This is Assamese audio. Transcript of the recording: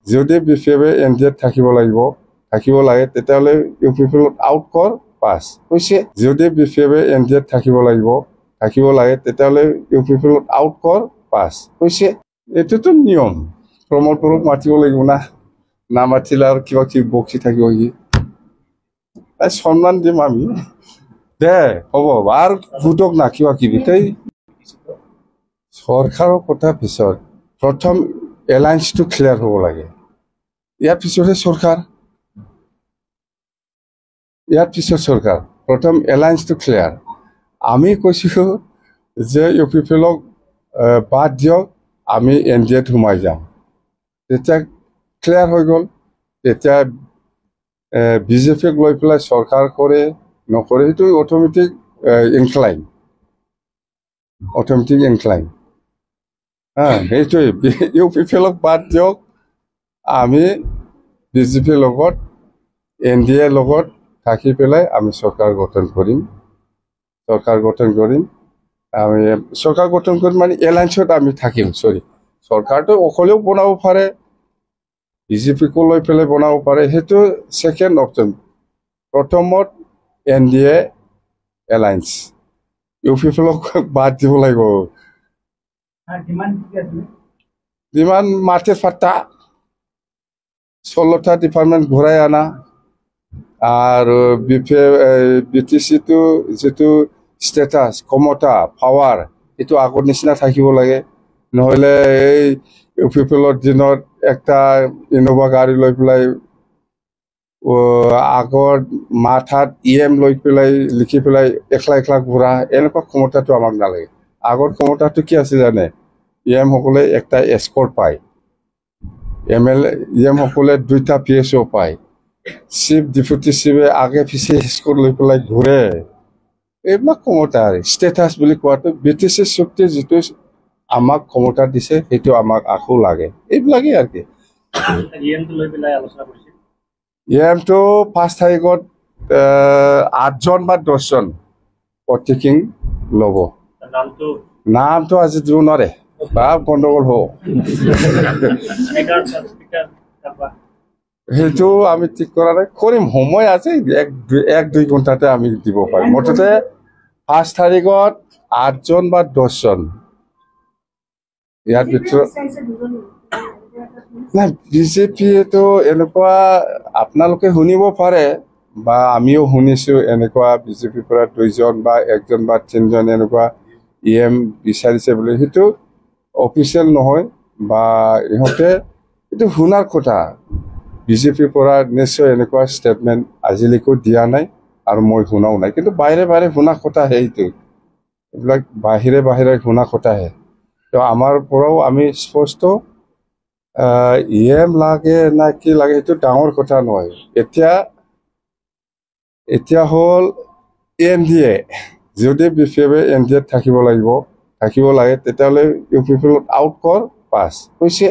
যদি বিপিএফে এনডিএত থাকিব লাগে তেতিয়াহ'লে ইউ পি পি এলত আউট কৰ পাছ হৈছে যদি বিপিএফে এনডিএত থাকিব লাগে তেতিয়াহ'লে ইউ পি পি এলত আউট কৰ পাছ হৈছে এইটোতো নিয়ম প্ৰমোদ বড়োক মাতিব লাগিব না নামাতিলে আৰু কিবা কিবি বকি থাকিব সি সন্মান দিম আমি দে হ'ব আৰু ভোটক না কিবা কিবি তাই চৰকাৰৰ কথা পিছত প্ৰথম এলায়েন্সটো ক্লিয়াৰ হ'ব লাগে ইয়াৰ পিছতহে চৰকাৰ প্ৰথম এলায়েন্সটো ক্লিয়াৰ আমি কৈছোঁ যে ইউ পি পি এলক বাদ দিয়ক আমি এনডিএত সোমাই যাম তেতিয়া ক্লিয়াৰ হৈ গ'ল তেতিয়া বিজেপিক লৈ পেলাই চৰকাৰ কৰে নকৰে সেইটো অট'মেটিক ইনক্লাইন সেইটোৱে ইউ পি পি এলক বাদ দিয়ক আমি বিজেপিৰ লগত এনডিএৰ লগত থাকি পেলাই আমি চৰকাৰ গঠন কৰিম আমি চৰকাৰ গঠন কৰিম মানে এলায়েন্সত আমি থাকিম চৰকাৰটো অকলেও বনাব পাৰে বিজেপিকো লৈ পেলাই বনাব পাৰে সেইটো ছেকেণ্ড অপশ্যন প্ৰথমত NDA alliance U P P এলক বাদ দিব লাগিব ডিমাণ্ড মাটিৰ পাট্টা 16টা ডিপাৰ্টমেণ্ট ঘূৰাই আনা আৰু বিটিচিটো যিটো ষ্টেটাছ ক্ষমতা পাৱাৰ এইটো আগৰ নিচিনা থাকিব লাগে নহ'লে এই ইউ পি পি এলৰ দিনত একটা ইন'ভা গাড়ী লৈ পেলাই আগত মাথাত EM লৈ পেলাই লিখি পেলাই একলা ঘূৰা এনেকুৱা ক্ষমতাটো আমাক নালাগে আগৰ ক্ষমতাটো কি আছে জানে EM সকলে একটা এস্কৰ্ট পায় EM সকলে 2টা PSO পায় চিফ ডেপুটি চিফে আগে পিছে এস্কৰ্ট লৈ পেলাই ঘূৰে এইবিলাক ক্ষমতা ষ্টেটাছ বুলি কোৱাটো BTC চুক্তি যিটো আমাক ক্ষমতা দিছে সেইটো আমাক আকৌ লাগে এইবিলাকেই আৰু কি EMটো 5 তাৰিখত 8জন বা 10জন প্ৰত্যেকিং ল'ব নামটো আজি দিব নোৱাৰে বা গণ্ডগোল হ'ব সেইটো আমি ঠিক কৰা নাই কৰিম সময় আছে 1-2 ঘণ্টাতে আমি দিব পাৰিম মুঠতে 5 তাৰিখত 8জন বা 10জন ইয়াৰ ভিতৰত নাই বিজেপিয়েতো এনেকুৱা আপোনালোকে শুনিব পাৰে বা আমিও শুনিছোঁ এনেকুৱা বিজেপিৰ পৰা 2জন বা 1জন বা 3জন এনেকুৱা EM বিচাৰিছে বুলি সেইটো অফিচিয়েল নহয় বা ইহঁতে এইটো শুনাৰ কথা বিজেপিৰ পৰা নিশ্চয় এনেকুৱা ষ্টেটমেণ্ট আজিলৈকে দিয়া নাই আৰু মই শুনাও নাই কিন্তু বাহিৰে শুনা কথা সেইটো এইবিলাক বাহিৰে শুনা কথাহে তো আমাৰ পৰাও আমি স্পষ্ট EM লাগে না কি লাগে সেইটো ডাঙৰ কথা নহয় এতিয়া হ'ল এনডিএ যদি বিপিএফে এনডিএত থাকিব লাগে তেতিয়াহ'লে ইউ পি পি এলত আউট কৰ পাছ হৈছে